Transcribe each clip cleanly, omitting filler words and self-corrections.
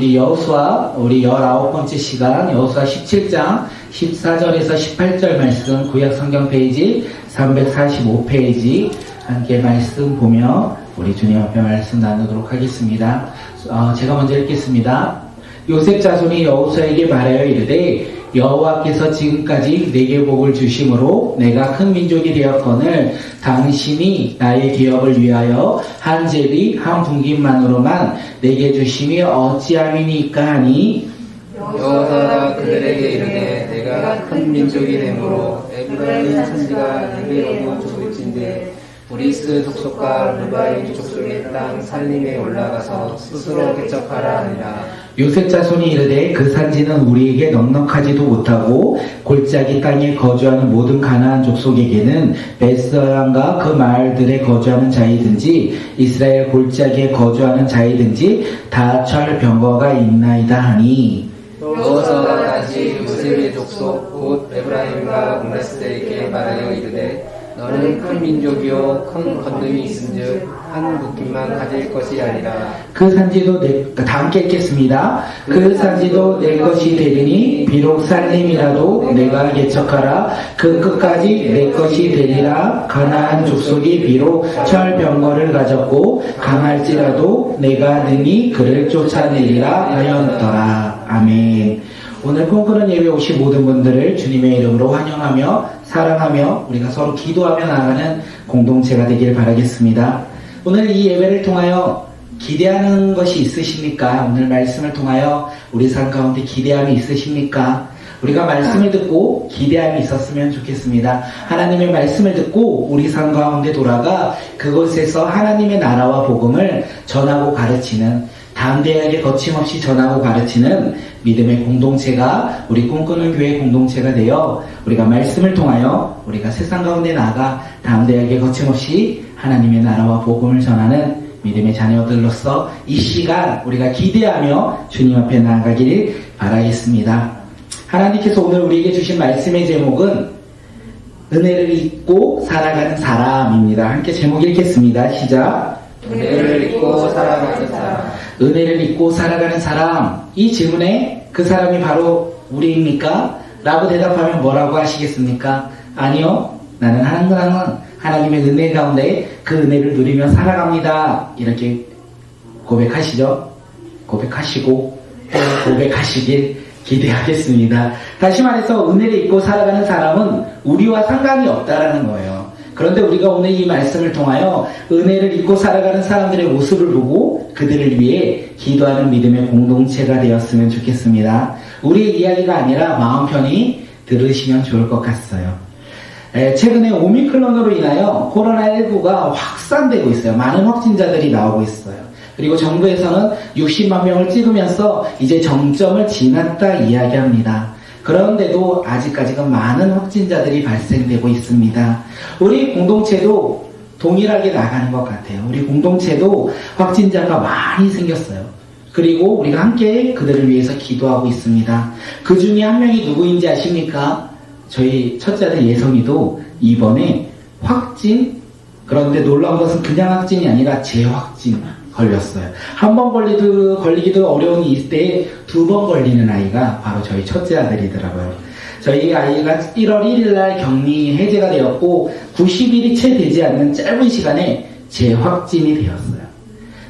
우리 19번째 시간 여호수아 17장 14절에서 18절 말씀 구약 성경 페이지 345페이지 함께 말씀 보며 우리 주님 앞에 말씀 나누도록 하겠습니다. 제가 먼저 읽겠습니다. 요셉 자손이 여호수아에게 말하여 이르되 여호와께서 지금까지 내게 복을 주심으로 내가 큰 민족이 되었거늘 당신이 나의 기업을 위하여 한 제비 한 분깃만으로만 내게 주심이 어찌함이니까 하니 여호와가 그들에게 이르되 내가 큰 민족이 되므로 에브라임 천지가 내게로도 좁을진데 브리스 족속과 르바임 족속의 땅 살림에 올라가서 스스로 개척하라 하니라. 요셉 자손이 이르되 그 산지는 우리에게 넉넉하지도 못하고 골짜기 땅에 거주하는 모든 가나안 족속에게는 베스람과 그 마을들에 거주하는 자이든지 이스라엘 골짜기에 거주하는 자이든지 다 철병거가 있나이다 하니 여호수아가 다시 요셉의 족속 곧 에브라임과 문하세에게 말하여 이르되 너는 큰 민족이요 큰 건능이 있은즉 한 묶임만 가질 것이 아니라 그 산지도 다 함께 읽겠습니다. 그 산지도 내 것이 되리니 비록 살림이라도 내가 개척하라. 그 끝까지 내 것이 되리라. 가나안 족속이 비록 철병거를 가졌고 강할지라도 내가 능히 그를 쫓아내리라 하였더라. 아멘. 오늘 꿈꾸는 예배 오신 모든 분들을 주님의 이름으로 환영하며 사랑하며 우리가 서로 기도하며 나아가는 공동체가 되길 바라겠습니다. 오늘 이 예배를 통하여 기대하는 것이 있으십니까? 오늘 말씀을 통하여 우리 삶 가운데 기대함이 있으십니까? 우리가 말씀을 듣고 기대함이 있었으면 좋겠습니다. 하나님의 말씀을 듣고 우리 삶 가운데 돌아가 그곳에서 하나님의 나라와 복음을 전하고 가르치는 담대하게 거침없이 전하고 가르치는 믿음의 공동체가 우리 꿈꾸는 교회 공동체가 되어 우리가 말씀을 통하여 우리가 세상 가운데 나아가 담대하게 거침없이 하나님의 나라와 복음을 전하는 믿음의 자녀들로서 이 시간 우리가 기대하며 주님 앞에 나아가기를 바라겠습니다. 하나님께서 오늘 우리에게 주신 말씀의 제목은 은혜를 잊고 살아가는 사람입니다. 함께 제목 읽겠습니다. 시작. 은혜를 잊고 살아가는 사람. 은혜를 잊고 살아가는 사람. 이 질문에 그 사람이 바로 우리입니까? 라고 대답하면 뭐라고 하시겠습니까? 아니요. 나는 항상 하나님의 은혜 가운데 그 은혜를 누리며 살아갑니다. 이렇게 고백하시죠? 고백하시고 또 고백하시길 기대하겠습니다. 다시 말해서 은혜를 잊고 살아가는 사람은 우리와 상관이 없다라는 거예요. 그런데 우리가 오늘 이 말씀을 통하여 은혜를 잊고 살아가는 사람들의 모습을 보고 그들을 위해 기도하는 믿음의 공동체가 되었으면 좋겠습니다. 우리의 이야기가 아니라 마음 편히 들으시면 좋을 것 같아요. 최근에 오미크론으로 인하여 코로나19가 확산되고 있어요. 많은 확진자들이 나오고 있어요. 그리고 정부에서는 60만 명을 찍으면서 이제 정점을 지났다 이야기합니다. 그런데도 아직까지가 많은 확진자들이 발생되고 있습니다. 우리 공동체도 동일하게 나가는 것 같아요. 우리 공동체도 확진자가 많이 생겼어요. 그리고 우리가 함께 그들을 위해서 기도하고 있습니다. 그 중에 한 명이 누구인지 아십니까? 저희 첫째 아들 예성이도 이번에 확진, 그런데 놀라운 것은 그냥 확진이 아니라 재확진 걸렸어요. 한 번 걸리기도 어려운 이때에 2번 걸리는 아이가 바로 저희 첫째 아들이더라고요. 저희 아이가 1월 1일 날 격리 해제가 되었고 90일이 채 되지 않는 짧은 시간에 재확진이 되었어요.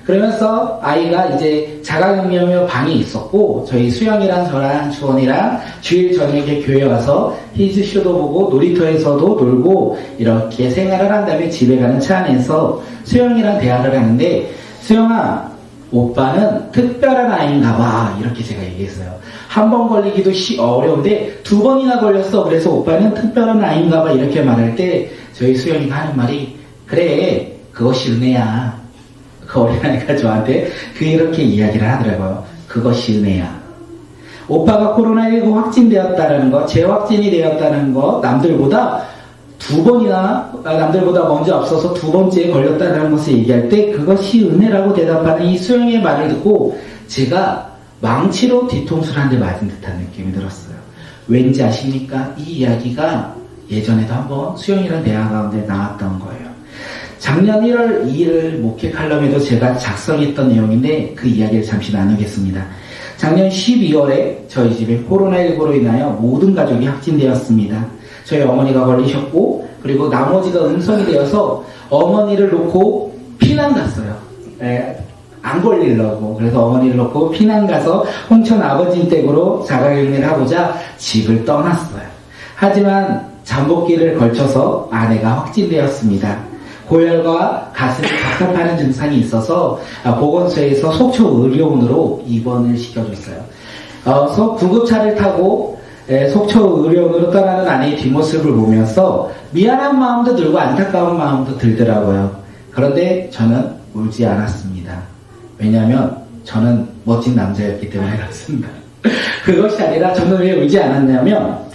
그러면서 아이가 이제 자가격리하며 방에 있었고 저희 수영이랑 저랑 주원이랑 주일 저녁에 교회 와서 히즈쇼도 보고 놀이터에서도 놀고 이렇게 생활을 한 다음에 집에 가는 차 안에서 수영이랑 대화를 하는데 수영아, 오빠는 특별한 아이인가 봐. 이렇게 제가 얘기했어요. 한 번 걸리기도 어려운데 2번이나 걸렸어. 그래서 오빠는 특별한 아이인가 봐. 이렇게 말할 때 저희 수영이가 하는 말이 그래, 그것이 은혜야. 그 어린아이가 저한테 그렇게 이야기를 하더라고요. 그것이 은혜야. 오빠가 코로나19 확진되었다는 거, 재확진이 되었다는 거, 남들보다 2번이나 남들보다 먼저 앞서서 2번째에 걸렸다는 것을 얘기할 때 그것이 은혜라고 대답하는 이 수영의 말을 듣고 제가 망치로 뒤통수를 한 대 맞은 듯한 느낌이 들었어요. 왠지 아십니까? 이 이야기가 예전에도 한번 수영이랑 대화 가운데 나왔던 거예요. 작년 1월 2일 목회 칼럼에도 제가 작성했던 내용인데 그 이야기를 잠시 나누겠습니다. 작년 12월에 저희 집에 코로나19로 인하여 모든 가족이 확진되었습니다. 저희 어머니가 걸리셨고, 그리고 나머지가 음성이 되어서 어머니를 놓고 피난 갔어요. 안 걸리려고. 그래서 어머니를 놓고 피난 가서 홍천 아버지 댁으로 자가격리를 하고자 집을 떠났어요. 하지만 잠복기를 걸쳐서 아내가 확진되었습니다. 고열과 가슴이 답답하는 증상이 있어서 보건소에서 속초 의료원으로 입원을 시켜줬어요. 구급차를 타고 속초 의료원으로 떠나는 아내의 뒷모습을 보면서 미안한 마음도 들고 안타까운 마음도 들더라고요. 그런데 저는 울지 않았습니다. 왜냐하면 저는 멋진 남자였기 때문에 그렇습니다. 그것이 아니라 저는 왜 울지 않았냐면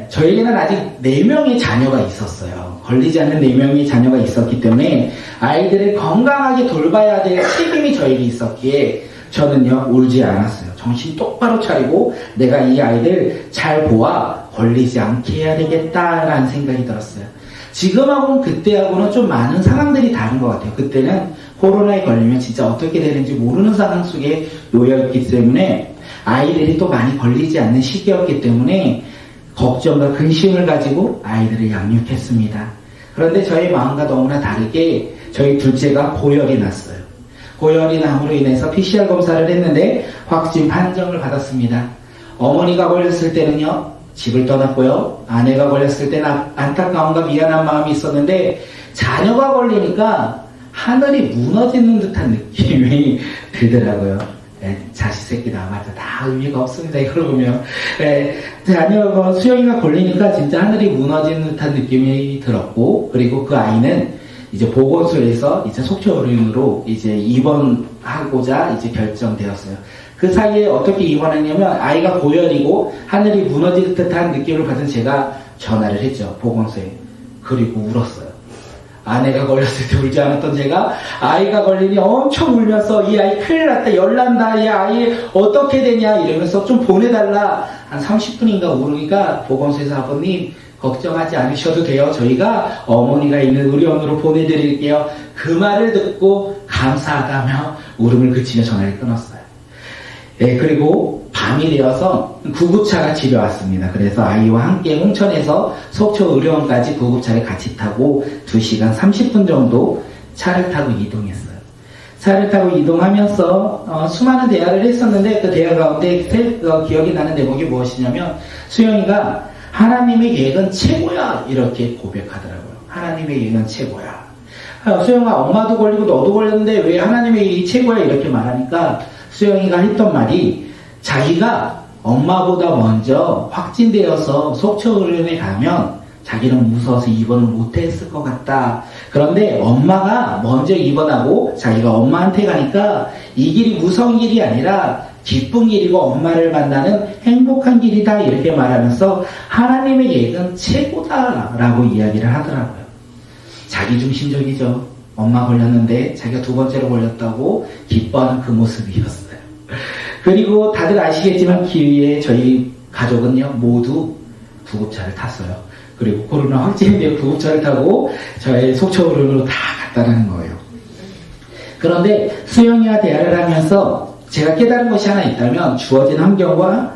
저에게는 아직 4명의 자녀가 있었어요. 걸리지 않는 4명의 자녀가 있었기 때문에 아이들을 건강하게 돌봐야 될 책임이 저에게 있었기에 저는요 울지 않았어요. 정신 똑바로 차리고 내가 이 아이들 잘 보아 걸리지 않게 해야 되겠다라는 생각이 들었어요. 지금하고는 그때하고는 좀 많은 상황들이 다른 것 같아요. 그때는 코로나에 걸리면 진짜 어떻게 되는지 모르는 상황 속에 놓여있기 때문에 아이들이 또 많이 걸리지 않는 시기였기 때문에 걱정과 근심을 가지고 아이들을 양육했습니다. 그런데 저의 마음과 너무나 다르게 저희 둘째가 고열이 났어요. 고열이 남으로 인해서 PCR 검사를 했는데 확진 판정을 받았습니다. 어머니가 걸렸을 때는요 집을 떠났고요. 아내가 걸렸을 때는 안타까움과 미안한 마음이 있었는데 자녀가 걸리니까 하늘이 무너지는 듯한 느낌이 들더라고요. 자식 새끼 낳아봤자 다 의미가 없습니다. 이걸 보면 자녀가 수영이가 걸리니까 진짜 하늘이 무너지는 듯한 느낌이 들었고, 그리고 그 아이는 이제 보건소에서 이제 속초의료원으로 이제 입원하고자 이제 결정되었어요. 그 사이에 어떻게 입원했냐면 아이가 고열이고 하늘이 무너질 듯한 느낌을 받은 제가 전화를 했죠, 보건소에. 그리고 울었어요. 아내가 걸렸을 때 울지 않았던 제가 아이가 걸리니 엄청 울면서 이 아이 큰일 났다, 열난다, 이 아이 어떻게 되냐 이러면서 좀 보내달라. 한 30분인가 울으니까 보건소에서 아버님 걱정하지 않으셔도 돼요. 저희가 어머니가 있는 의료원으로 보내드릴게요. 그 말을 듣고 감사하다며 울음을 그치며 전화를 끊었어요. 그리고 밤이 되어서 구급차가 집에 왔습니다. 그래서 아이와 함께 홍천에서 속초 의료원까지 구급차를 같이 타고 2시간 30분 정도 차를 타고 이동했어요. 차를 타고 이동하면서 수많은 대화를 했었는데 그 대화 가운데 기억이 나는 대목이 무엇이냐면 수영이가 하나님의 계획은 최고야 이렇게 고백하더라고요. 하나님의 계획은 최고야. 수영아 엄마도 걸리고 너도 걸렸는데 왜 하나님의 계획이 최고야 이렇게 말하니까 수영이가 했던 말이 자기가 엄마보다 먼저 확진되어서 속초의료원에 가면 자기는 무서워서 입원을 못했을 것 같다. 그런데 엄마가 먼저 입원하고 자기가 엄마한테 가니까 이 길이 무서운 길이 아니라 기쁜 길이고 엄마를 만나는 행복한 길이다 이렇게 말하면서 하나님의 계획은 최고다라고 이야기를 하더라고요. 자기중심적이죠. 엄마 걸렸는데 자기가 2번째로 걸렸다고 기뻐하는 그 모습이었어요. 그리고 다들 아시겠지만 기위에 저희 가족은요 모두 구급차를 탔어요. 그리고 코로나 확진되어 구급차를 타고 저의 속초의료원으로 다 갔다는 거예요. 그런데 수영이와 대화를 하면서 제가 깨달은 것이 하나 있다면 주어진 환경과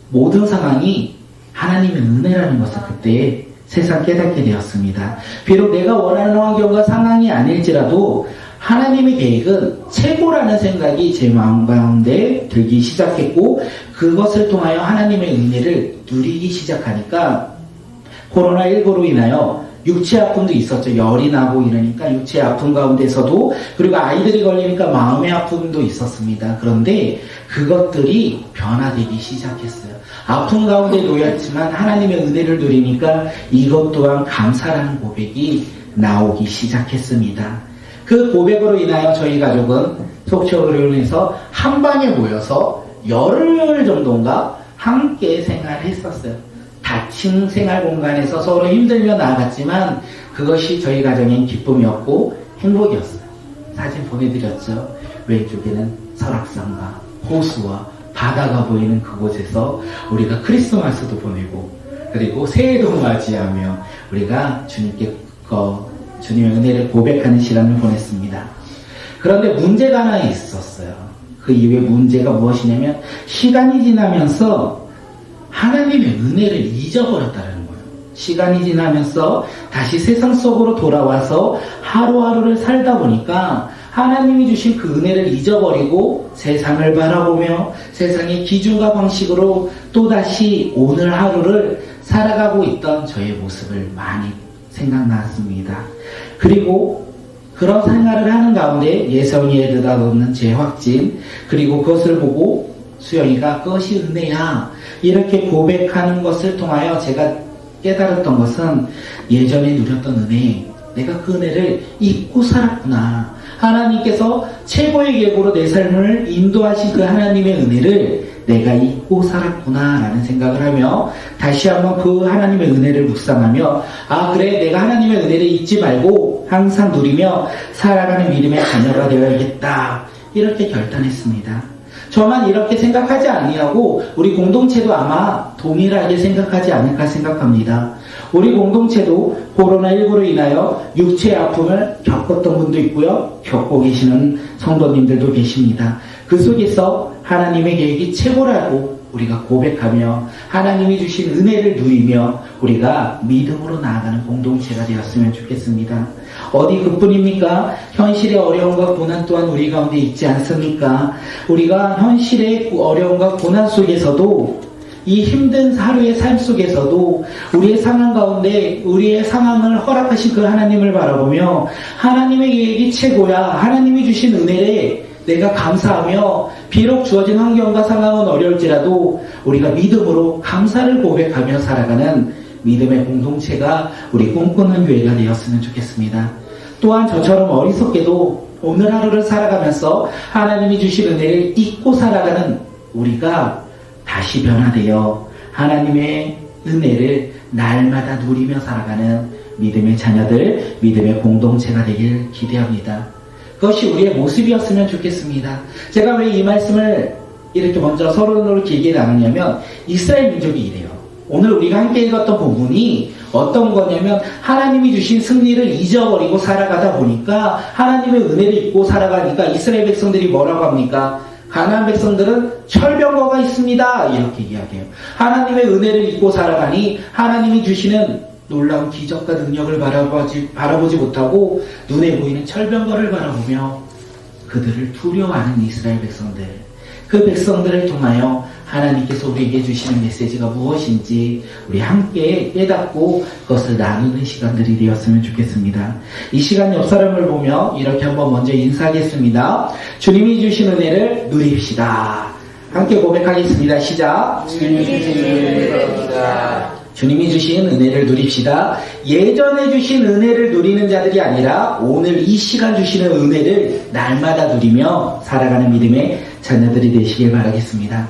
모든 상황이 하나님의 은혜라는 것을 그때 세상 깨닫게 되었습니다. 비록 내가 원하는 환경과 상황이 아닐지라도 하나님의 계획은 최고라는 생각이 제 마음 가운데 들기 시작했고 그것을 통하여 하나님의 은혜를 누리기 시작하니까 코로나19로 인하여 육체 아픔도 있었죠. 열이 나고 이러니까 육체 아픔 가운데서도 그리고 아이들이 걸리니까 마음의 아픔도 있었습니다. 그런데 그것들이 변화되기 시작했어요. 아픔 가운데 놓였지만 하나님의 은혜를 누리니까 이것 또한 감사라는 고백이 나오기 시작했습니다. 그 고백으로 인하여 저희 가족은 속초의료원에서 한 방에 모여서 열흘 정도인가 함께 생활했었어요. 닫힌 생활 공간에서 서로 힘들며 나아갔지만 그것이 저희 가정의 기쁨이었고 행복이었어요. 사진 보내드렸죠. 왼쪽에는 설악산과 호수와 바다가 보이는 그곳에서 우리가 크리스마스도 보내고 그리고 새해도 맞이하며 우리가 주님의 은혜를 고백하는 시간을 보냈습니다. 그런데 문제가 하나 있었어요. 그 이후에 문제가 무엇이냐면 시간이 지나면서 하나님의 은혜를 잊어버렸다는 거예요. 시간이 지나면서 다시 세상 속으로 돌아와서 하루하루를 살다 보니까 하나님이 주신 그 은혜를 잊어버리고 세상을 바라보며 세상의 기준과 방식으로 또다시 오늘 하루를 살아가고 있던 저의 모습을 많이 생각났습니다. 그리고 그런 생활을 하는 가운데 예성이에 느닷없는 제 확진, 그리고 그것을 보고 수영이가 그것이 은혜야 이렇게 고백하는 것을 통하여 제가 깨달았던 것은 예전에 누렸던 은혜, 내가 그 은혜를 잊고 살았구나. 하나님께서 최고의 계획으로 내 삶을 인도하신 그 하나님의 은혜를 내가 잊고 살았구나 라는 생각을 하며 다시 한번 그 하나님의 은혜를 묵상하며 아 그래 내가 하나님의 은혜를 잊지 말고 항상 누리며 살아가는 믿음의 자녀가 되어야겠다 이렇게 결단했습니다. 저만 이렇게 생각하지 아니하고 우리 공동체도 아마 동일하게 생각하지 않을까 생각합니다. 우리 공동체도 코로나19로 인하여 육체의 아픔을 겪었던 분도 있고요. 겪고 계시는 성도님들도 계십니다. 그 속에서 하나님의 계획이 최고라고 우리가 고백하며 하나님이 주신 은혜를 누리며 우리가 믿음으로 나아가는 공동체가 되었으면 좋겠습니다. 어디 그뿐입니까? 현실의 어려움과 고난 또한 우리 가운데 있지 않습니까? 우리가 현실의 어려움과 고난 속에서도 이 힘든 하루의 삶 속에서도 우리의 상황 가운데 우리의 상황을 허락하신 그 하나님을 바라보며 하나님의 계획이 최고야. 하나님이 주신 은혜에 내가 감사하며 비록 주어진 환경과 상황은 어려울지라도 우리가 믿음으로 감사를 고백하며 살아가는 믿음의 공동체가 우리 꿈꾸는 교회가 되었으면 좋겠습니다. 또한 저처럼 어리석게도 오늘 하루를 살아가면서 하나님이 주신 은혜를 잊고 살아가는 우리가 다시 변화되어 하나님의 은혜를 날마다 누리며 살아가는 믿음의 자녀들, 믿음의 공동체가 되길 기대합니다. 그것이 우리의 모습이었으면 좋겠습니다. 제가 왜 이 말씀을 이렇게 먼저 서론으로 길게 나누냐면 이스라엘 민족이 이래요. 오늘 우리가 함께 읽었던 본문이 어떤 거냐면 하나님이 주신 승리를 잊어버리고 살아가다 보니까 하나님의 은혜를 잊고 살아가니까 이스라엘 백성들이 뭐라고 합니까? 가나안 백성들은 철병거가 있습니다. 이렇게 이야기해요. 하나님의 은혜를 잊고 살아가니 하나님이 주시는 놀라운 기적과 능력을 바라보지 못하고 눈에 보이는 철병거를 바라보며 그들을 두려워하는 이스라엘 백성들. 그 백성들을 통하여 하나님께서 우리에게 주시는 메시지가 무엇인지 우리 함께 깨닫고 그것을 나누는 시간들이 되었으면 좋겠습니다. 이 시간 옆 사람을 보며 이렇게 한번 먼저 인사하겠습니다. 주님이 주신 은혜를 누립시다. 함께 고백하겠습니다. 시작. 주님이 주신 은혜를 누립시다. 주님이 주신 은혜를 누립시다. 예전에 주신 은혜를 누리는 자들이 아니라 오늘 이 시간 주시는 은혜를 날마다 누리며 살아가는 믿음의 자녀들이 되시길 바라겠습니다.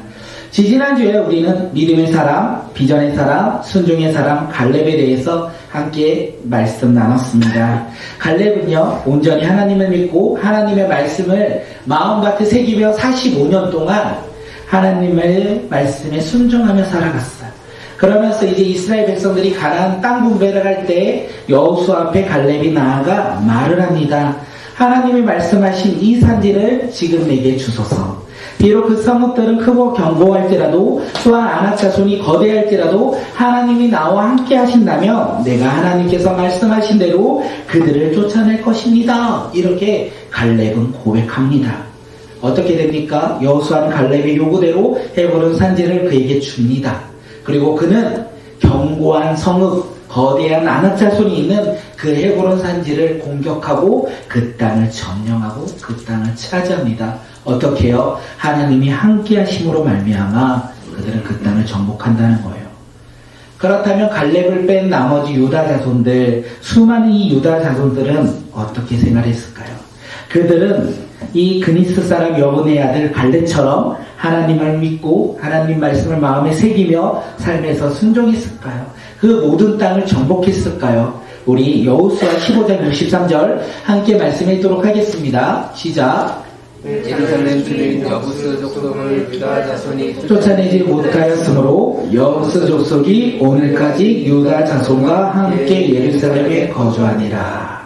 지지난주에 우리는 믿음의 사람, 비전의 사람, 순종의 사람 갈렙에 대해서 함께 말씀 나눴습니다. 갈렙은요 온전히 하나님을 믿고 하나님의 말씀을 마음밭에 새기며 45년 동안 하나님의 말씀에 순종하며 살아갔어요. 그러면서 이제 이스라엘 백성들이 가나안 땅 분배를 할 때 여호수아 앞에 갈렙이 나아가 말을 합니다. 하나님이 말씀하신 이 산지를 지금 내게 주소서. 비록 그 성읍들은 크고 견고할지라도 또한 아낙 자손이 거대할지라도 하나님이 나와 함께 하신다면 내가 하나님께서 말씀하신 대로 그들을 쫓아낼 것입니다. 이렇게 갈렙은 고백합니다. 어떻게 됩니까? 여호수아는 갈렙의 요구대로 헤브론 산지를 그에게 줍니다. 그리고 그는 견고한 성읍, 거대한 아낙 자손이 있는 그 헤브론 산지를 공격하고 그 땅을 점령하고 그 땅을 차지합니다. 어떻게 해요? 하나님이 함께 하심으로 말미암아 그들은 그 땅을 정복한다는 거예요. 그렇다면 갈렙을 뺀 나머지 유다 자손들, 수많은 이 유다 자손들은 어떻게 생활했을까요? 그들은 이 그니스 사람 여분의 아들 갈렙처럼 하나님을 믿고 하나님 말씀을 마음에 새기며 삶에서 순종했을까요? 그 모든 땅을 정복했을까요? 우리 여호수아 15장 63절 함께 말씀하도록 하겠습니다. 시작. 예루살렘 주민 여부스 족속을 유다 자손이 쫓아내지 못하였으므로 여부스 족속이 오늘까지 유다 자손과 함께 예루살렘에 거주하니라.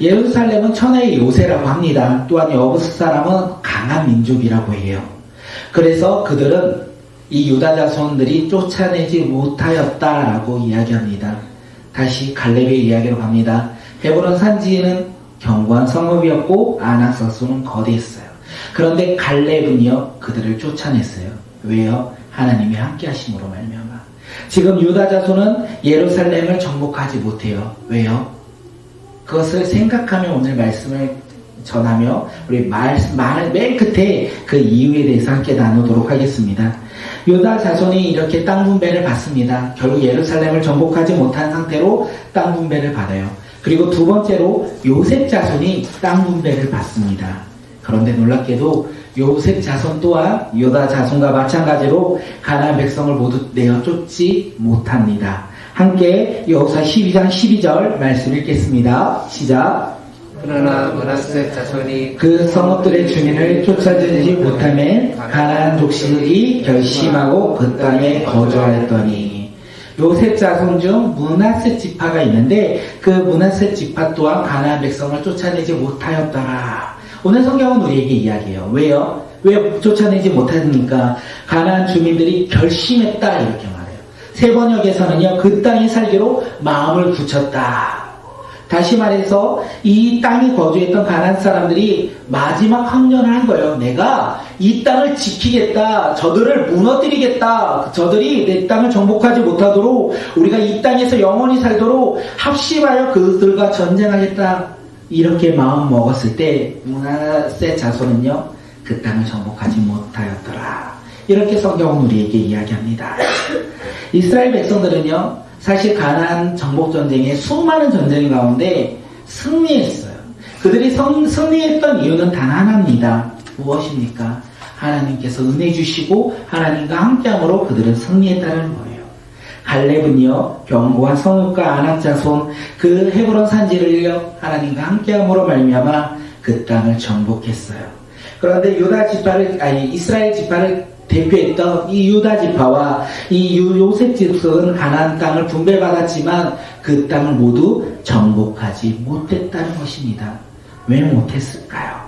예루살렘은 천하의 요새라고 합니다. 또한 여부스 사람은 강한 민족이라고 해요. 그래서 그들은 이 유다 자손들이 쫓아내지 못하였다라고 이야기합니다. 다시 갈렙의 이야기로 갑니다. 헤브론 산지는 견고한 성읍이었고 아낙 사수는 거대했어요. 그런데 갈렙은요 그들을 쫓아냈어요. 왜요? 하나님이 함께 하심으로 말미암아. 지금 유다 자손은 예루살렘을 정복하지 못해요. 왜요? 그것을 생각하며 오늘 말씀을 전하며 우리 맨 끝에 그 이유에 대해서 함께 나누도록 하겠습니다. 유다 자손이 이렇게 땅 분배를 받습니다. 결국 예루살렘을 정복하지 못한 상태로 땅 분배를 받아요. 그리고 두 번째로 요셉 자손이 땅 분배를 받습니다. 그런데 놀랍게도 요셉 자손 또한 유다 자손과 마찬가지로 가나안 백성을 모두 내어 쫓지 못합니다. 함께 여호수아 12장 12절 말씀 읽겠습니다. 시작. 그러나 므낫세 자손이 그 성읍들의 주민을 쫓아주지 못하면 가나안 족속이 결심하고 그 땅에 거주하였더니. 요셉 자손 중 므낫세 지파가 있는데 그 므낫세 지파 또한 가나안 백성을 쫓아내지 못하였더라. 오늘 성경은 우리에게 이야기해요. 왜요? 왜 쫓아내지 못하니까? 가나안 주민들이 결심했다 이렇게 말해요. 세 번역에서는요 그 땅에 살기로 마음을 굳혔다. 다시 말해서 이 땅에 거주했던 가나안 사람들이 마지막 확언을 한 거예요. 내가 이 땅을 지키겠다. 저들을 무너뜨리겠다. 저들이 내 땅을 정복하지 못하도록 우리가 이 땅에서 영원히 살도록 합심하여 그들과 전쟁하겠다. 이렇게 마음 먹었을 때 므낫세 자손은요 그 땅을 정복하지 못하였더라. 이렇게 성경은 우리에게 이야기합니다. 이스라엘 백성들은요 사실 가나안 정복 전쟁에 수많은 전쟁 가운데 승리했어요. 그들이 승리했던 이유는 단 하나입니다. 무엇입니까? 하나님께서 은혜 주시고 하나님과 함께함으로 그들은 승리했다는 거예요. 갈렙은요 견고한 성읍과 아낙 자손 그 헤브론 산지를요 하나님과 함께함으로 말미암아 그 땅을 정복했어요. 그런데 이스라엘 지파를 대표했던 이 유다 지파와 이 요셉 지파는 가나안 땅을 분배받았지만 그 땅을 모두 정복하지 못했다는 것입니다. 왜 못했을까요?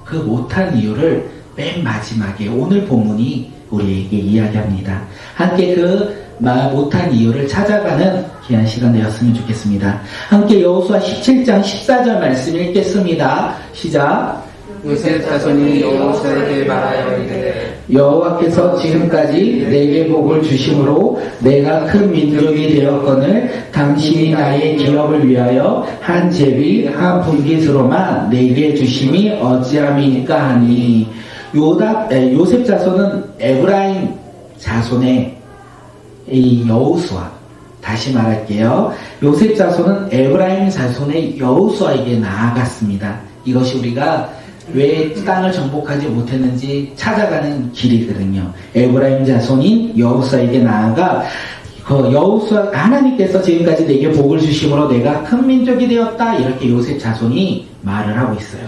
그 못한 이유를 맨 마지막에 오늘 본문이 우리에게 이야기합니다. 함께 그 못한 이유를 찾아가는 귀한 시간 되었으면 좋겠습니다. 함께 여호수아 17장 14절 말씀 읽겠습니다. 시작. 요셉 자손이 여호수아에게 말하여 이르되 여호와께서 지금까지 내게 복을 주심으로 내가 큰 민족이 되었거늘 당신이 나의 기업을 위하여 한 제비 한 분깃으로만 내게 주심이 어찌함이니까 하니. 요셉 자손은 에브라임 자손의 이 여호수아, 다시 말할게요. 요셉 자손은 에브라임 자손의 여호수아에게 나아갔습니다. 이것이 우리가 왜 땅을 정복하지 못했는지 찾아가는 길이거든요. 에브라임 자손인 여호수아에게 나아가 그 여호수아 하나님께서 지금까지 내게 복을 주심으로 내가 큰 민족이 되었다 이렇게 요셉 자손이 말을 하고 있어요.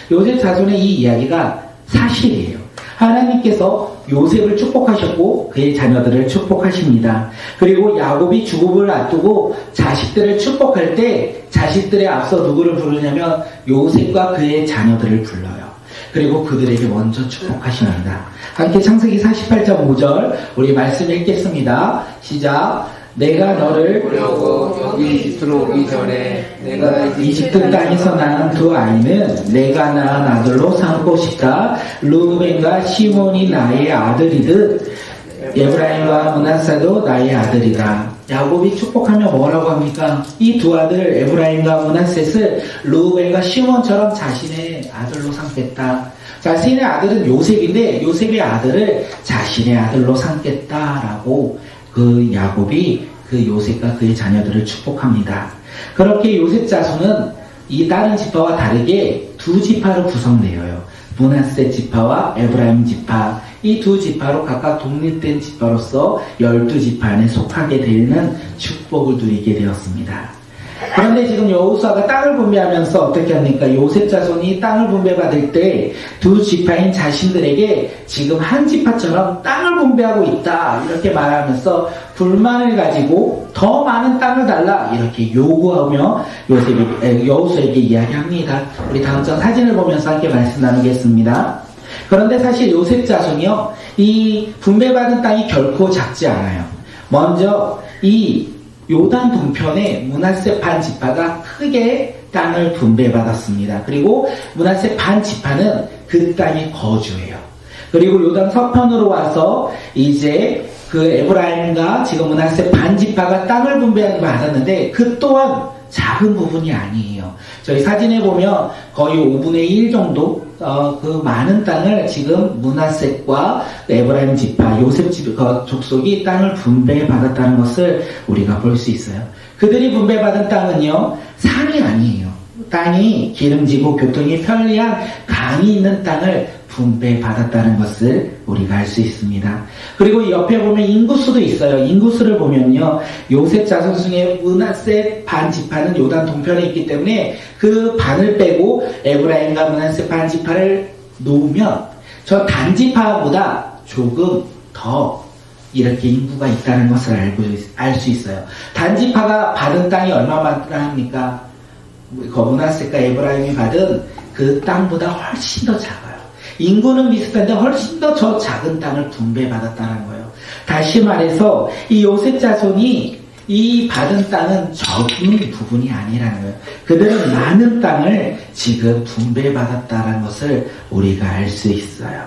요셉 자손의 이 이야기가 사실이에요. 하나님께서 요셉을 축복하셨고 그의 자녀들을 축복하십니다. 그리고 야곱이 죽음을 앞두고 자식들을 축복할 때 자식들의 앞서 누구를 부르냐면 요셉과 그의 자녀들을 불러요. 그리고 그들에게 먼저 축복하십니다. 함께 창세기 48장 5절 우리 말씀 읽겠습니다. 시작. 내가 너를 보려고 여기 이집트로 오기 전에 내가 이집트 땅에서 낳은 두 아이는 내가 낳은 아들로 삼고 싶다. 루벤과 시몬이 나의 아들이듯 에브라임과 므낫세도 나의 아들이다. 야곱이 축복하며 뭐라고 합니까? 이 두 아들 에브라임과 므낫셋을 루벤과 시몬처럼 자신의 아들로 삼겠다. 자신의 아들은 요셉인데 요셉의 아들을 자신의 아들로 삼겠다라고 그 야곱이 그 요셉과 그의 자녀들을 축복합니다. 그렇게 요셉 자손은 이 다른 지파와 다르게 두 지파로 구성되어요. 므낫세 지파와 에브라임 지파, 이 두 지파로 각각 독립된 지파로서 12지파 안에 속하게 되는 축복을 누리게 되었습니다. 그런데 지금 여호수아가 땅을 분배하면서 어떻게 합니까? 요셉 자손이 땅을 분배받을 때 두 지파인 자신들에게 지금 한 지파처럼 땅을 분배하고 있다 이렇게 말하면서 불만을 가지고 더 많은 땅을 달라 이렇게 요구하며 여호수아에게 이야기합니다. 우리 다음 장 사진을 보면서 함께 말씀 나누겠습니다. 그런데 사실 요셉 자손이요, 이 분배받은 땅이 결코 작지 않아요. 먼저 이 요단 동편에 므낫세 반 지파가 크게 땅을 분배받았습니다. 그리고 므낫세 반 지파는 그 땅에 거주해요. 그리고 요단 서편으로 와서 이제 그 에브라임과 지금 므낫세 반 지파가 땅을 분배받았는데 그 또한 작은 부분이 아니에요. 저희 사진에 보면 거의 5분의 1 정도 그 많은 땅을 지금 므낫세과 에브라임 지파, 요셉 족속이 땅을 분배받았다는 것을 우리가 볼 수 있어요. 그들이 분배받은 땅은요, 산이 아니에요. 땅이 기름지고 교통이 편리한 강이 있는 땅을 분배받았다는 것을 우리가 알 수 있습니다. 그리고 옆에 보면 인구수도 있어요. 인구수를 보면요, 요셉 자손 중에 므낫세 반 지파는 요단 동편에 있기 때문에 그 반을 빼고 에브라임과 므낫세 반 지파를 놓으면 저 단지파보다 조금 더 이렇게 인구가 있다는 것을 알 수 있어요. 단지파가 받은 땅이 얼마나 합니까? 므낫세과 에브라임이 받은 그 땅보다 훨씬 더 작아요. 인구는 비슷한데 훨씬 더 저 작은 땅을 분배받았다는 거예요. 다시 말해서 이 요셉 자손이 이 받은 땅은 적은 부분이 아니라는 거예요. 그들은 많은 땅을 지금 분배받았다는 것을 우리가 알 수 있어요.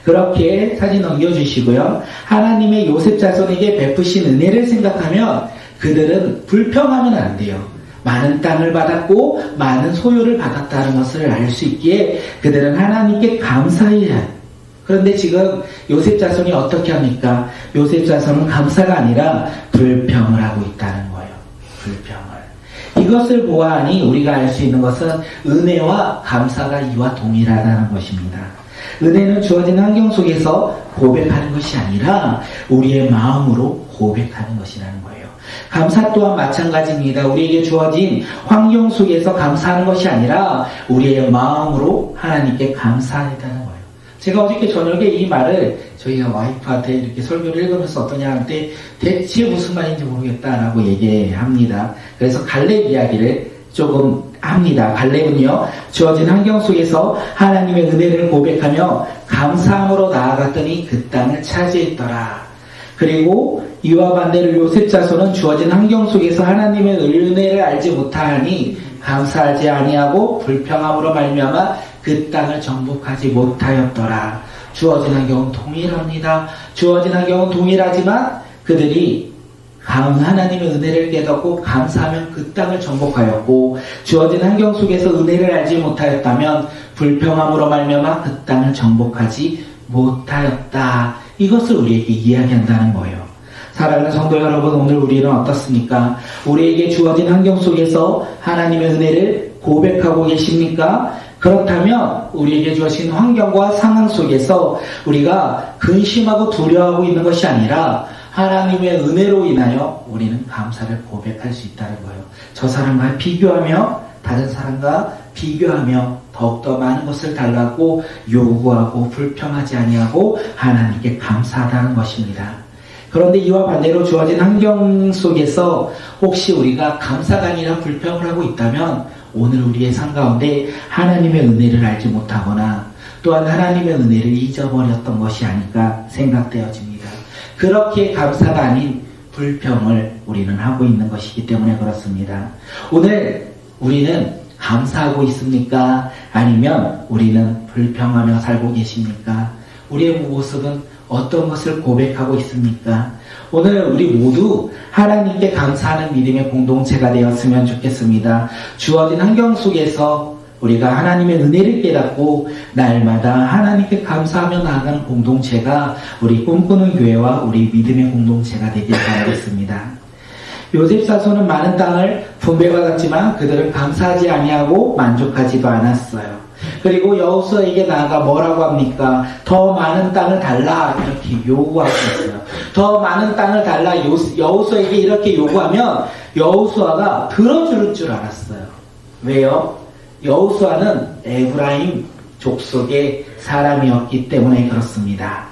그렇게 사진 넘겨주시고요. 하나님의 요셉 자손에게 베푸신 은혜를 생각하면 그들은 불평하면 안 돼요. 많은 땅을 받았고 많은 소유를 받았다는 것을 알 수 있기에 그들은 하나님께 감사해야 해요. 그런데 지금 요셉 자손이 어떻게 합니까? 요셉 자손은 감사가 아니라 불평을 하고 있다는 거예요. 불평을. 이것을 보아하니 우리가 알 수 있는 것은 은혜와 감사가 이와 동일하다는 것입니다. 은혜는 주어진 환경 속에서 고백하는 것이 아니라 우리의 마음으로 고백하는 것이라는 거예요. 감사 또한 마찬가지입니다. 우리에게 주어진 환경 속에서 감사하는 것이 아니라 우리의 마음으로 하나님께 감사하다는 거예요. 제가 어저께 저녁에 이 말을 저희 와이프한테 이렇게 설교를 읽으면서 어떤 양한테 대체 무슨 말인지 모르겠다라고 얘기합니다. 그래서 갈렙 이야기를 조금 합니다. 갈렙은요, 주어진 환경 속에서 하나님의 은혜를 고백하며 감사함으로 나아갔더니 그 땅을 차지했더라. 그리고 이와 반대로 요셉 자손은 주어진 환경 속에서 하나님의 은혜를 알지 못하니 감사하지 아니하고 불평함으로 말미암아 그 땅을 정복하지 못하였더라. 주어진 환경은 동일합니다. 주어진 환경은 동일하지만 그들이 하나님의 은혜를 깨닫고 감사하면 그 땅을 정복하였고, 주어진 환경 속에서 은혜를 알지 못하였다면 불평함으로 말미암아 그 땅을 정복하지 못하였다. 이것을 우리에게 이야기한다는 거예요. 사랑하는 성도 여러분, 오늘 우리는 어떻습니까? 우리에게 주어진 환경 속에서 하나님의 은혜를 고백하고 계십니까? 그렇다면 우리에게 주어진 환경과 상황 속에서 우리가 근심하고 두려워하고 있는 것이 아니라 하나님의 은혜로 인하여 우리는 감사를 고백할 수 있다는 거예요. 저 사람과 비교하며, 다른 사람과 비교하며 더욱더 많은 것을 달라고 요구하고 불평하지 아니하고 하나님께 감사하다는 것입니다. 그런데 이와 반대로 주어진 환경 속에서 혹시 우리가 감사가 아니라 불평을 하고 있다면 오늘 우리의 삶 가운데 하나님의 은혜를 알지 못하거나 또한 하나님의 은혜를 잊어버렸던 것이 아닐까 생각되어집니다. 그렇게 감사가 아닌 불평을 우리는 하고 있는 것이기 때문에 그렇습니다. 오늘 우리는 감사하고 있습니까? 아니면 우리는 불평하며 살고 계십니까? 우리의 모습은 어떤 것을 고백하고 있습니까? 오늘 우리 모두 하나님께 감사하는 믿음의 공동체가 되었으면 좋겠습니다. 주어진 환경 속에서 우리가 하나님의 은혜를 깨닫고 날마다 하나님께 감사하며 나아가는 공동체가 우리 꿈꾸는 교회와 우리 믿음의 공동체가 되길 바라겠습니다. 요셉 자손은 많은 땅을 분배받았지만 그들은 감사하지 아니하고 만족하지도 않았어요. 그리고 여호수아에게 나아가 뭐라고 합니까? 더 많은 땅을 달라 이렇게 요구하고 있어요. 더 많은 땅을 달라 여호수아에게 이렇게 요구하면 여호수아가 들어줄 줄 알았어요. 왜요? 여호수아는 에브라임 족속의 사람이었기 때문에 그렇습니다.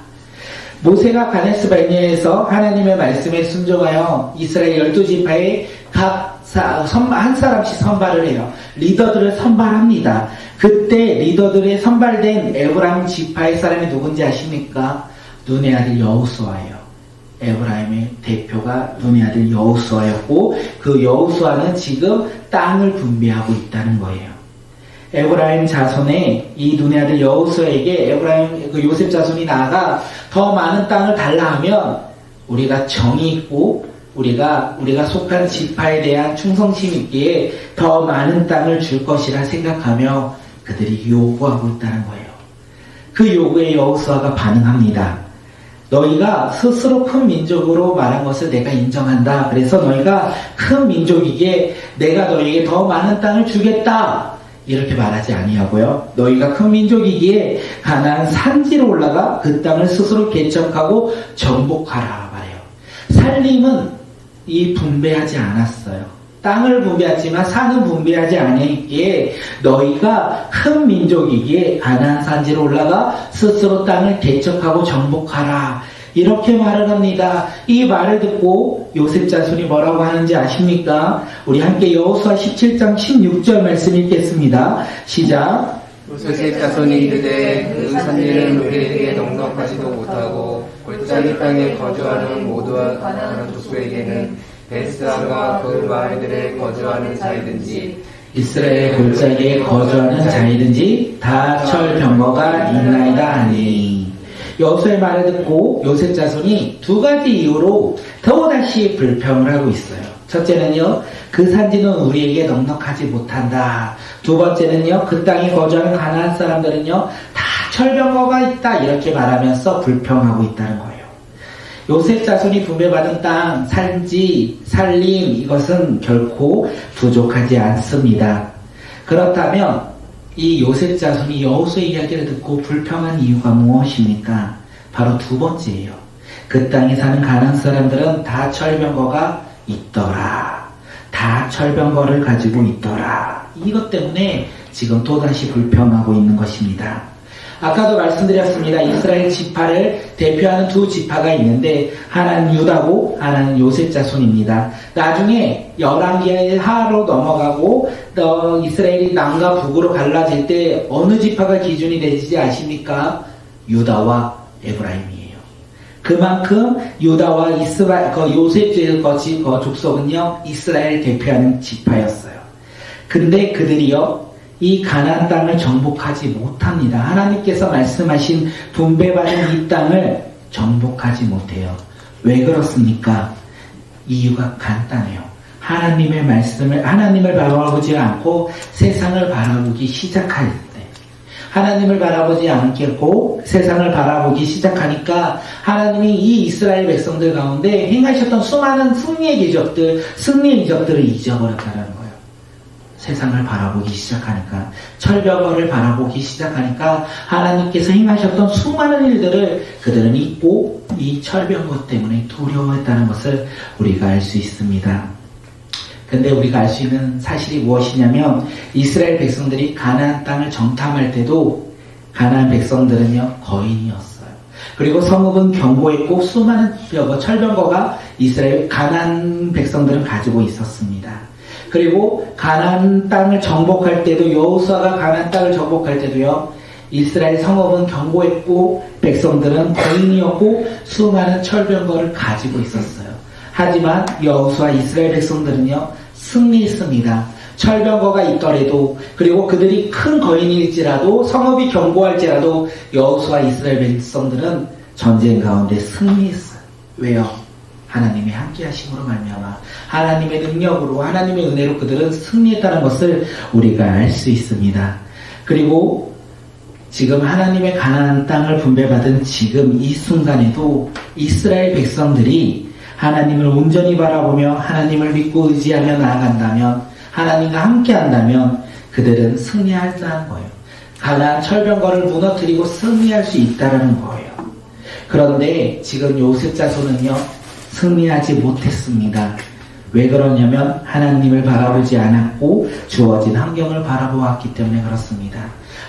모세가 가데스 바네아에서 하나님의 말씀에 순종하여 이스라엘 12지파에 각 한 사람씩 선발을 해요. 리더들을 선발합니다. 그때 리더들의 선발된 에브라임 지파의 사람이 누군지 아십니까? 눈의 아들 여호수아예요. 에브라임의 대표가 눈의 아들 여호수아였고 그 여호수아는 지금 땅을 분배하고 있다는 거예요. 에브라임 자손의 이 눈의 아들 여호수아에게 에브라임 그 요셉 자손이 나아가 더 많은 땅을 달라 하면 우리가 정이 있고 우리가 속한 지파에 대한 충성심 있기에 더 많은 땅을 줄 것이라 생각하며 그들이 요구하고 있다는 거예요. 그 요구에 여호수아가 반응합니다. 너희가 스스로 큰 민족으로 말한 것을 내가 인정한다. 그래서 너희가 큰 민족이기에 내가 너희에게 더 많은 땅을 주겠다. 이렇게 말하지 아니하고요. 너희가 큰 민족이기에 가나안 산지로 올라가 그 땅을 스스로 개척하고 정복하라 말해요. 살림은 이 분배하지 않았어요. 땅을 분배하지만 산은 분배하지 않았기에 너희가 큰 민족이기에 가나안 산지로 올라가 스스로 땅을 개척하고 정복하라. 이렇게 말을 합니다. 이 말을 듣고 요셉 자손이 뭐라고 하는지 아십니까? 우리 함께 여호수아 17장 16절 말씀 읽겠습니다. 시작. 요셉 자손이 이르되 그 산지는 우리에게 넉넉하지도 못하고 골짜기 땅에 거주하는 모두와 가나안 족속에게는 베스안과 그 마을들에 거주하는 자이든지 이스라엘 골짜기에 거주하는 자이든지 다 철병거가 있나이다 하니. 여호수아의 말을 듣고 요셉 자손이 두 가지 이유로 또다시 불평을 하고 있어요. 첫째는요, 그 산지는 우리에게 넉넉하지 못한다. 두 번째는요, 그 땅에 거주하는 가나안 사람들은요 다 철병거가 있다. 이렇게 말하면서 불평하고 있다는 거예요. 요셉 자손이 분배받은 땅, 산지, 살림 이것은 결코 부족하지 않습니다. 그렇다면 이 요셉 자손이 여호수아의 이야기를 듣고 불평한 이유가 무엇입니까? 바로 두 번째예요. 그 땅에 사는 가나안 사람들은 다 철병거가 있더라. 다 철병거를 가지고 있더라. 이것 때문에 지금 또다시 불평하고 있는 것입니다. 아까도 말씀드렸습니다. 이스라엘 지파를 대표하는 두 지파가 있는데 하나는 유다고 하나는 요셉 자손입니다. 나중에 열왕기의 하로 넘어가고 이스라엘이 남과 북으로 갈라질 때 어느 지파가 기준이 되지 아십니까? 유다와 에브라임이에요. 그만큼 유다와 요셉 족속은요 이스라엘 대표하는 지파였어요. 근데 그들이요 이 가나안 땅을 정복하지 못합니다. 하나님께서 말씀하신 분배받은 이 땅을 정복하지 못해요. 왜 그렇습니까? 이유가 간단해요. 하나님을 바라보지 않고 세상을 바라보기 시작할 때, 하나님을 바라보지 않겠고 세상을 바라보기 시작하니까 하나님이 이 이스라엘 백성들 가운데 행하셨던 수많은 승리의 이적들을 잊어버렸다는 거예요. 세상을 바라보기 시작하니까, 철벽을 바라보기 시작하니까 하나님께서 행하셨던 수많은 일들을 그들은 잊고 이 철벽 때문에 두려워했다는 것을 우리가 알 수 있습니다. 근데 우리가 알 수 있는 사실이 무엇이냐면 이스라엘 백성들이 가나안 땅을 정탐할 때도 가나안 백성들은요 거인이었어요. 그리고 성읍은 견고했고 수많은 철병거가 이스라엘 가나안 백성들은 가지고 있었습니다. 그리고 가나안 땅을 정복할 때도 여호수아가 가나안 땅을 정복할 때도요 이스라엘 성읍은 견고했고 백성들은 거인이었고 수많은 철병거를 가지고 있었어요. 하지만 여호수아 이스라엘 백성들은요 승리했습니다. 철병거가 있더라도 그리고 그들이 큰 거인일지라도 성읍이 견고할지라도 여호수아 이스라엘 백성들은 전쟁 가운데 승리했어요. 왜요? 하나님의 함께하심으로 말미암아 하나님의 능력으로 하나님의 은혜로 그들은 승리했다는 것을 우리가 알 수 있습니다. 그리고 지금 하나님의 가나안 땅을 분배받은 지금 이 순간에도 이스라엘 백성들이 하나님을 온전히 바라보며 하나님을 믿고 의지하며 나아간다면 하나님과 함께한다면 그들은 승리한다는 거예요. 가나안 철병거를 무너뜨리고 승리할 수 있다는 거예요. 그런데 지금 요셉 자손은요, 승리하지 못했습니다. 왜 그러냐면 하나님을 바라보지 않았고 주어진 환경을 바라보았기 때문에 그렇습니다.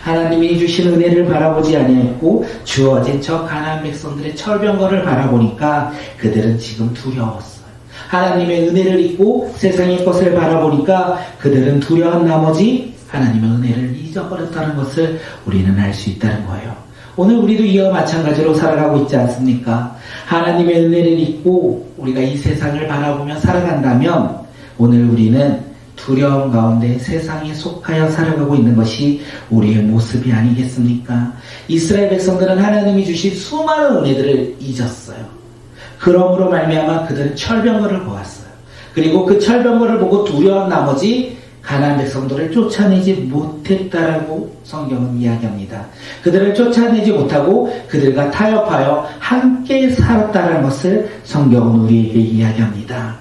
하나님이 주신 은혜를 바라보지 아니했고 주어진 저 가나안 백성들의 철병거를 바라보니까 그들은 지금 두려웠어요. 하나님의 은혜를 잊고 세상의 것을 바라보니까 그들은 두려운 나머지 하나님의 은혜를 잊어버렸다는 것을 우리는 알 수 있다는 거예요. 오늘 우리도 이와 마찬가지로 살아가고 있지 않습니까? 하나님의 은혜를 잊고 우리가 이 세상을 바라보며 살아간다면 오늘 우리는 두려움 가운데 세상에 속하여 살아가고 있는 것이 우리의 모습이 아니겠습니까? 이스라엘 백성들은 하나님이 주신 수많은 은혜들을 잊었어요. 그러므로 말미암아 그들은 철병거를 보았어요. 그리고 그 철병거를 보고 두려운 나머지 가나안 백성들을 쫓아내지 못했다라고 성경은 이야기합니다. 그들을 쫓아내지 못하고 그들과 타협하여 함께 살았다는 것을 성경은 우리에게 이야기합니다.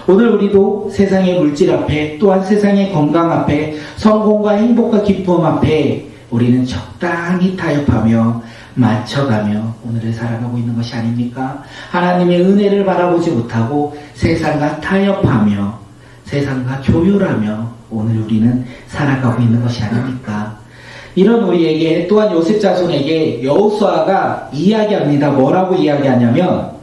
오늘 우리도 세상의 물질 앞에 또한 세상의 건강 앞에 성공과 행복과 기쁨 앞에 우리는 적당히 타협하며 맞춰가며 오늘을 살아가고 있는 것이 아닙니까? 하나님의 은혜를 바라보지 못하고 세상과 타협하며 세상과 조율하며 오늘 우리는 살아가고 있는 것이 아닙니까? 이런 우리에게 또한 요셉 자손에게 여호수아가 이야기합니다. 뭐라고 이야기하냐면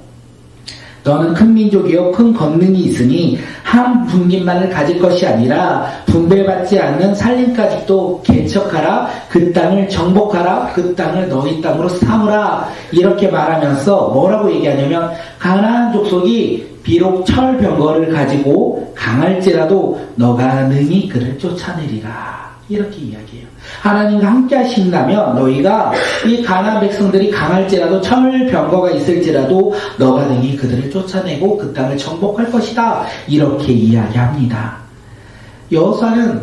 너는 큰 민족이요 큰 권능이 있으니 한 분깃만을 가질 것이 아니라 분배받지 않는 살림까지도 개척하라. 그 땅을 정복하라. 그 땅을 너희 땅으로 삼으라. 이렇게 말하면서 뭐라고 얘기하냐면 가나안 족속이 비록 철병거를 가지고 강할지라도 너가 능히 그를 쫓아내리라. 이렇게 이야기해요. 하나님과 함께 하신다면 너희가 이 가나안 백성들이 강할지라도 철병거가 있을지라도 너가 능히 그들을 쫓아내고 그 땅을 정복할 것이다. 이렇게 이야기합니다. 여호수아는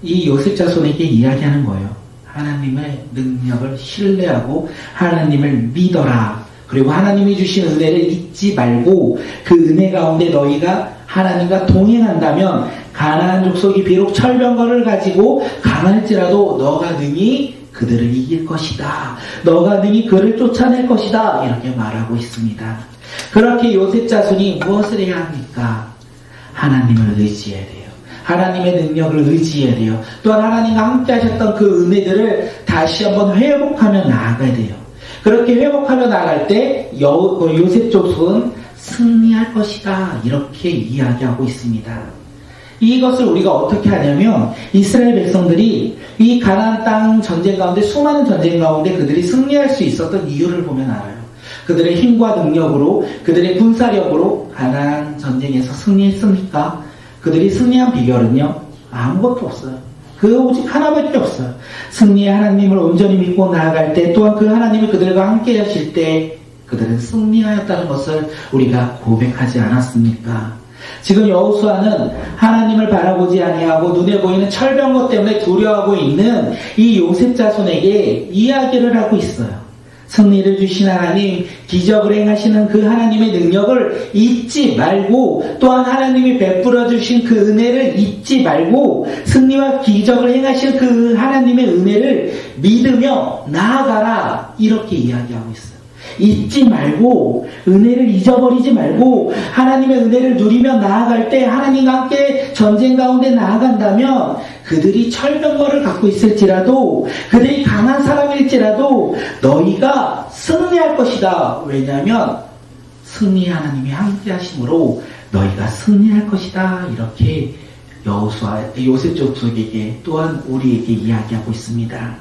이 요셉 자손에게 이야기하는 거예요. 하나님의 능력을 신뢰하고 하나님을 믿어라. 그리고 하나님이 주신 은혜를 잊지 말고 그 은혜 가운데 너희가 하나님과 동행한다면 가나안 족속이 비록 철병거를 가지고 강할지라도 너가 능히 그들을 이길 것이다. 너가 능히 그를 쫓아낼 것이다. 이렇게 말하고 있습니다. 그렇게 요셉 자손이 무엇을 해야 합니까? 하나님을 의지해야 돼요. 하나님의 능력을 의지해야 돼요. 또한 하나님과 함께 하셨던 그 은혜들을 다시 한번 회복하며 나아가야 돼요. 그렇게 회복하며 나갈 때 요셉 족속은 승리할 것이다. 이렇게 이야기하고 있습니다. 이것을 우리가 어떻게 하냐면 이스라엘 백성들이 이 가나안 땅 전쟁 가운데 수많은 전쟁 가운데 그들이 승리할 수 있었던 이유를 보면 알아요. 그들의 힘과 능력으로 그들의 군사력으로 가나안 전쟁에서 승리했습니까? 그들이 승리한 비결은요 아무것도 없어요. 그 오직 하나밖에 없어요. 승리의 하나님을 온전히 믿고 나아갈 때 또한 그 하나님이 그들과 함께 하실 때 그들은 승리하였다는 것을 우리가 고백하지 않았습니까? 지금 여호수아는 하나님을 바라보지 아니하고 눈에 보이는 철병거 때문에 두려워하고 있는 이 요셉 자손에게 이야기를 하고 있어요. 승리를 주신 하나님, 기적을 행하시는 그 하나님의 능력을 잊지 말고 또한 하나님이 베풀어 주신 그 은혜를 잊지 말고 승리와 기적을 행하신 그 하나님의 은혜를 믿으며 나아가라. 이렇게 이야기하고 있어요. 잊지 말고 은혜를 잊어버리지 말고 하나님의 은혜를 누리며 나아갈 때 하나님과 함께 전쟁 가운데 나아간다면 그들이 철병거를 갖고 있을지라도 그들이 강한 사람일지라도 너희가 승리할 것이다. 왜냐하면 승리 하나님이 함께 하심으로 너희가 승리할 것이다. 이렇게 요셉 족속에게 또한 우리에게 이야기하고 있습니다.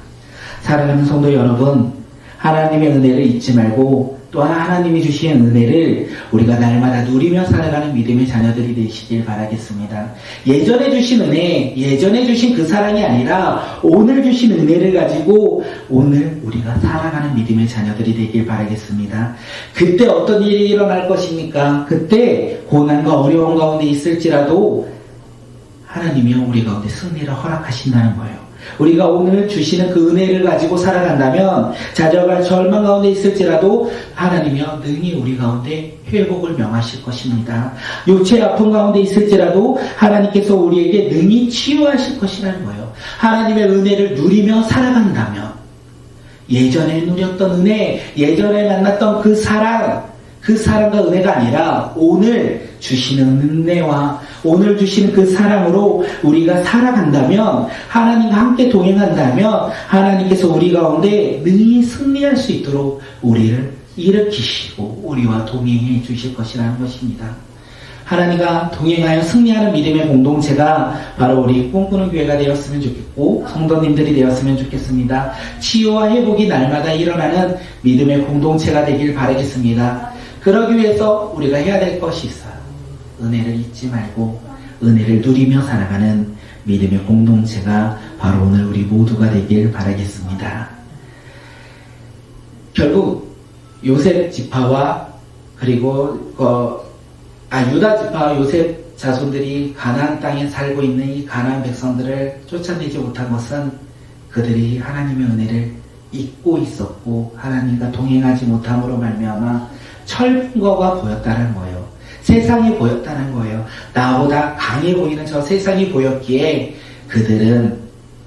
사랑하는 성도 여러분, 하나님의 은혜를 잊지 말고 또한 하나님이 주신 은혜를 우리가 날마다 누리며 살아가는 믿음의 자녀들이 되시길 바라겠습니다. 예전에 주신 은혜, 예전에 주신 그 사랑이 아니라 오늘 주신 은혜를 가지고 오늘 우리가 살아가는 믿음의 자녀들이 되길 바라겠습니다. 그때 어떤 일이 일어날 것입니까? 그때 고난과 어려움 가운데 있을지라도 하나님이 우리 가운데 승리를 허락하신다는 거예요. 우리가 오늘 주시는 그 은혜를 가지고 살아간다면 좌절과 절망 가운데 있을지라도 하나님이여 능히 우리 가운데 회복을 명하실 것입니다. 육체 아픔 가운데 있을지라도 하나님께서 우리에게 능히 치유하실 것이라는 거예요. 하나님의 은혜를 누리며 살아간다면 예전에 누렸던 은혜, 예전에 만났던 그 사랑과 은혜가 아니라 오늘 주시는 은혜와 오늘 주시는 그 사랑으로 우리가 살아간다면, 하나님과 함께 동행한다면 하나님께서 우리 가운데 능히 승리할 수 있도록 우리를 일으키시고 우리와 동행해 주실 것이라는 것입니다. 하나님과 동행하여 승리하는 믿음의 공동체가 바로 우리 꿈꾸는 교회가 되었으면 좋겠고 성도님들이 되었으면 좋겠습니다. 치유와 회복이 날마다 일어나는 믿음의 공동체가 되길 바라겠습니다. 그러기 위해서 우리가 해야 될 것이 있어요. 은혜를 잊지 말고 은혜를 누리며 살아가는 믿음의 공동체가 바로 오늘 우리 모두가 되길 바라겠습니다. 결국 요셉 지파와 그리고 유다 지파와 요셉 자손들이 가나안 땅에 살고 있는 이 가나안 백성들을 쫓아내지 못한 것은 그들이 하나님의 은혜를 잊고 있었고 하나님과 동행하지 못함으로 말미암아 철분거가 보였다는 거예요. 세상이 보였다는 거예요. 나보다 강해 보이는 저 세상이 보였기에 그들은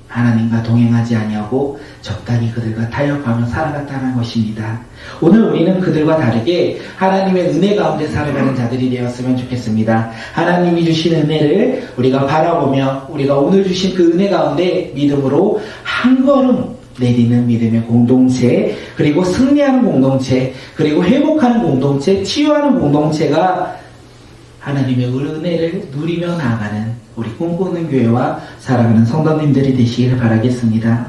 하나님과 동행하지 아니하고 적당히 그들과 타협하며 살아갔다는 것입니다. 오늘 우리는 그들과 다르게 하나님의 은혜 가운데 살아가는 자들이 되었으면 좋겠습니다. 하나님이 주신 은혜를 우리가 바라보며 우리가 오늘 주신 그 은혜 가운데 믿음으로 한 걸음 내딛는 믿음의 공동체, 그리고 승리하는 공동체, 그리고 회복하는 공동체, 치유하는 공동체가 하나님의 은혜를 누리며 나아가는 우리 꿈꾸는 교회와 살아가는 성도님들이 되시기를 바라겠습니다.